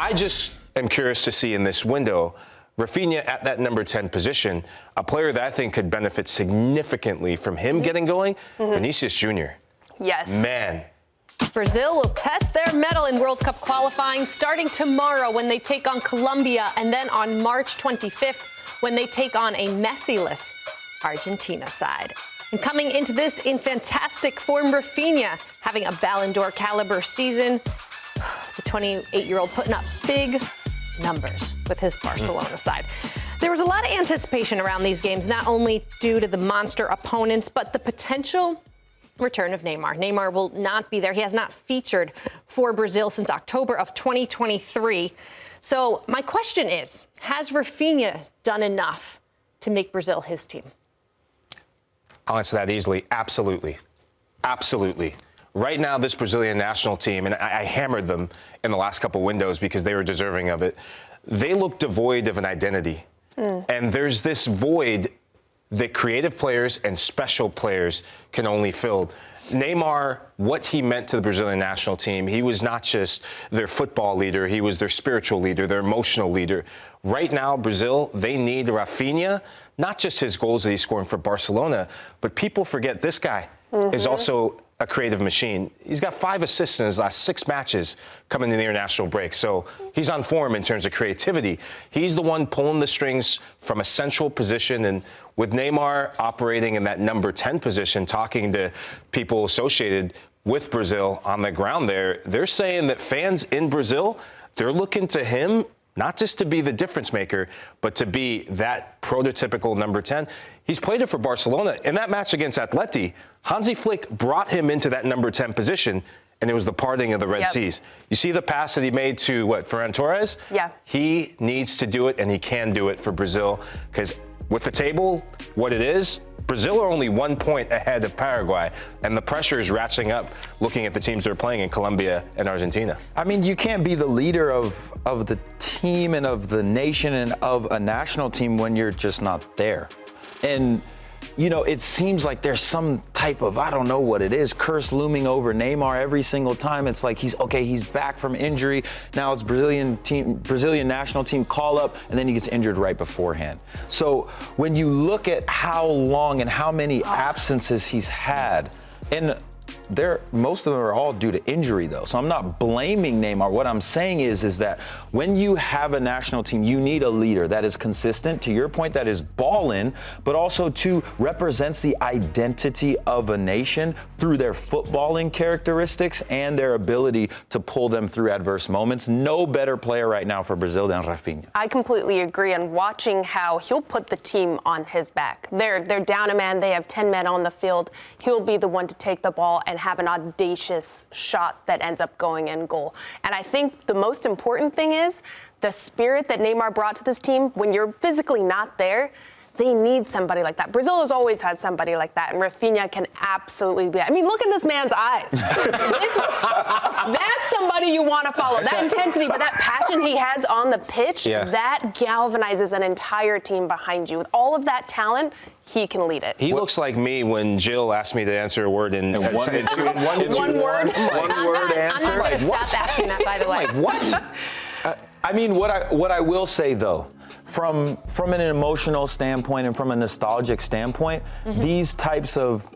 I just am curious to see in this window, Raphinha at that number 10 position, a player that I think could benefit significantly from him getting going, Vinicius Jr. Yes. Man. Brazil will test their mettle in World Cup qualifying starting tomorrow when they take on Colombia, and then on March 25th when they take on a Messi-less Argentina side. And coming into this in fantastic form, Raphinha having a Ballon d'Or caliber season. The 28-year-old putting up big numbers with his Barcelona side. There was a lot of anticipation around these games, not only due to the monster opponents, but the potential return of Neymar. Neymar will not be there. He has not featured for Brazil since October of 2023. So my question is, has Raphinha done enough to make Brazil his team? I'll answer that easily. Absolutely. Absolutely. Right now, this Brazilian national team, and I hammered them in the last couple windows because they were deserving of it, they look devoid of an identity. And there's this void that creative players and special players can only fill. Neymar, what he meant to the Brazilian national team, he was not just their football leader, he was their spiritual leader, their emotional leader. Right now, Brazil, they need Raphinha, not just his goals that he's scoring for Barcelona, but people forget this guy is also a creative machine. He's got 5 assists in his last 6 matches coming in the international break. So he's on form in terms of creativity. He's the one pulling the strings from a central position. And with Neymar operating in that number 10 position, talking to people associated with Brazil on the ground there, they're saying that fans in Brazil, they're looking to him not just to be the difference maker, but to be that prototypical number 10. He's played it for Barcelona. In that match against Atleti, Hansi Flick brought him into that number 10 position, and it was the parting of the Red Seas. You see the pass that he made to, Ferran Torres? Yeah. He needs to do it, and he can do it for Brazil, because with the table, what it is, Brazil are only 1 point ahead of Paraguay, and the pressure is ratcheting up looking at the teams that are playing in Colombia and Argentina. I mean, you can't be the leader of the team and of the nation and of a national team when you're just not there. And, it seems like there's some type of, I don't know what it is, curse looming over Neymar every single time. It's like he's back from injury. Now it's Brazilian national team call up, and then he gets injured right beforehand. So when you look at how long and how many absences he's had, and most of them are all due to injury, though. So I'm not blaming Neymar. What I'm saying is that when you have a national team, you need a leader that is consistent, to your point, that is ball-in, but also represents the identity of a nation through their footballing characteristics and their ability to pull them through adverse moments. No better player right now for Brazil than Raphinha. I completely agree. And watching how he'll put the team on his back. They're down a man. They have 10 men on the field. He'll be the one to take the ball and have an audacious shot that ends up going in goal. And I think the most important thing is the spirit that Neymar brought to this team. When you're physically not there, they need somebody like that. Brazil has always had somebody like that, and Raphinha can absolutely be. I mean, look at this man's eyes. That's somebody you want to follow. That intensity, but that passion he has on the pitch, that galvanizes an entire team behind you. With all of that talent, he can lead it. He looks like me when Jill asked me to answer a word in one word. One word I'm answer. not going to stop asking that, by the way. What? I mean, what I will say, though, from an emotional standpoint and from a nostalgic standpoint, these types of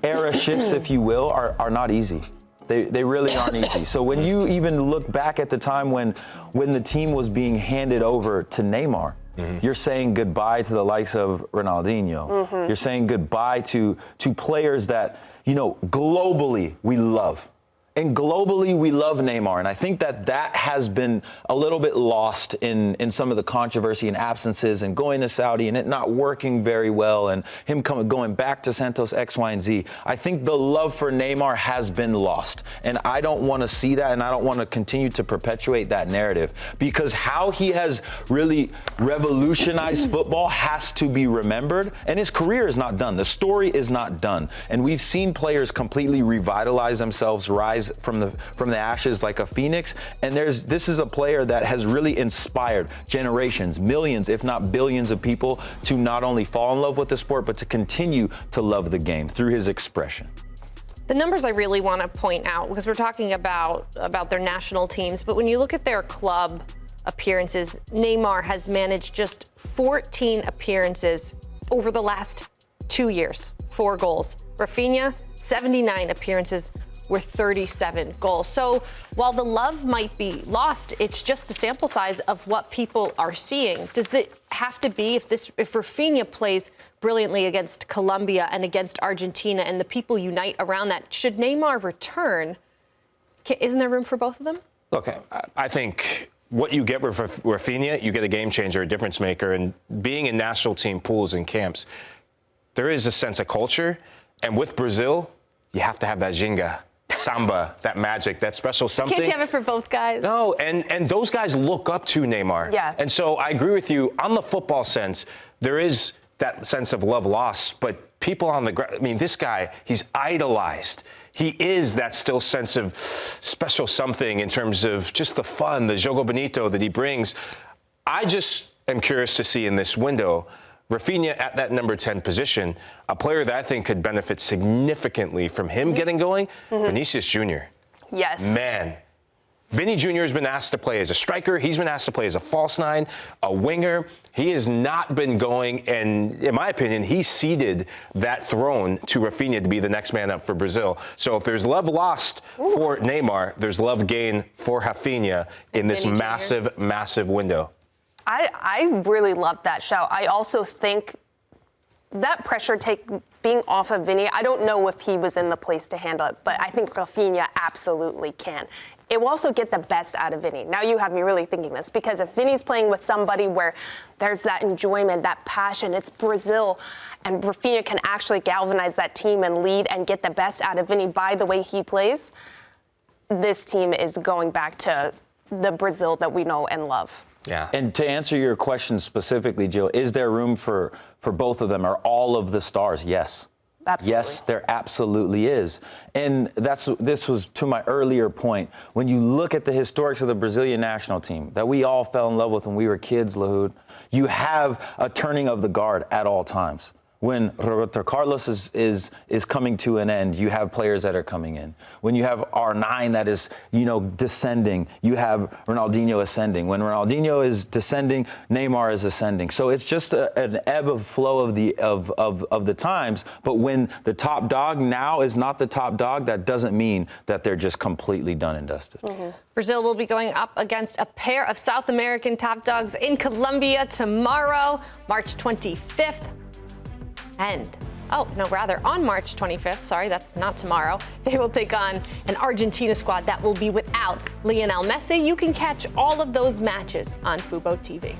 era shifts, if you will, are not easy. They really aren't easy. So when you even look back at the time when the team was being handed over to Neymar, you're saying goodbye to the likes of Ronaldinho. You're saying goodbye to players that, globally we love. And globally, we love Neymar. And I think that has been a little bit lost in some of the controversy and absences and going to Saudi and it not working very well and him going back to Santos X, Y, and Z. I think the love for Neymar has been lost. And I don't want to see that, and I don't want to continue to perpetuate that narrative, because how he has really revolutionized football has to be remembered. And his career is not done. The story is not done. And we've seen players completely revitalize themselves, rise from the ashes like a phoenix. And this is a player that has really inspired generations, millions, if not billions of people to not only fall in love with the sport, but to continue to love the game through his expression. The numbers I really want to point out, because we're talking about their national teams, but when you look at their club appearances, Neymar has managed just 14 appearances over the last 2 years, 4 goals. Raphinha, 79 appearances with 37 goals. So while the love might be lost, it's just a sample size of what people are seeing. Does it have to be, if Raphinha plays brilliantly against Colombia and against Argentina and the people unite around that, should Neymar return? Isn't there room for both of them? Look, I think what you get with Raphinha, you get a game changer, a difference maker. And being in national team pools and camps, there is a sense of culture. And with Brazil, you have to have that ginga, samba, that magic, that special something. Can't you have it for both guys? No, and those guys look up to Neymar. Yeah. And so I agree with you. On the football sense, there is that sense of love lost, but people on the ground, I mean, this guy, he's idolized. He is that still sense of special something in terms of just the fun, the jogo bonito that he brings. I just am curious to see in this window, Raphinha at that number 10 position, a player that I think could benefit significantly from him getting going, Vinicius Jr. Yes. Man, Vini Jr. has been asked to play as a striker. He's been asked to play as a false nine, a winger. He has not been going, and in my opinion, he ceded that throne to Raphinha to be the next man up for Brazil. So if there's love lost for Neymar, there's love gained for Raphinha in this Vini Jr. massive, massive window. I really love that shout. I also think that pressure being off of Vini, I don't know if he was in the place to handle it, but I think Raphinha absolutely can. It will also get the best out of Vini. Now you have me really thinking this, because if Vini's playing with somebody where there's that enjoyment, that passion, it's Brazil, and Raphinha can actually galvanize that team and lead and get the best out of Vini by the way he plays, this team is going back to the Brazil that we know and love. Yeah. And to answer your question specifically, Jill, is there room for both of them or all of the stars? Yes. Absolutely. Yes, there absolutely is. And this was to my earlier point. When you look at the historics of the Brazilian national team that we all fell in love with when we were kids, Lahoud, you have a turning of the guard at all times. When Roberto Carlos is coming to an end, you have players that are coming in. When you have R9 that is, descending, you have Ronaldinho ascending. When Ronaldinho is descending, Neymar is ascending. So it's just an ebb of flow of the times. But when the top dog now is not the top dog, that doesn't mean that they're just completely done and dusted. Brazil will be going up against a pair of South American top dogs in Colombia tomorrow, March 25th. On March 25th, sorry, that's not tomorrow, they will take on an Argentina squad that will be without Lionel Messi. You can catch all of those matches on Fubo TV.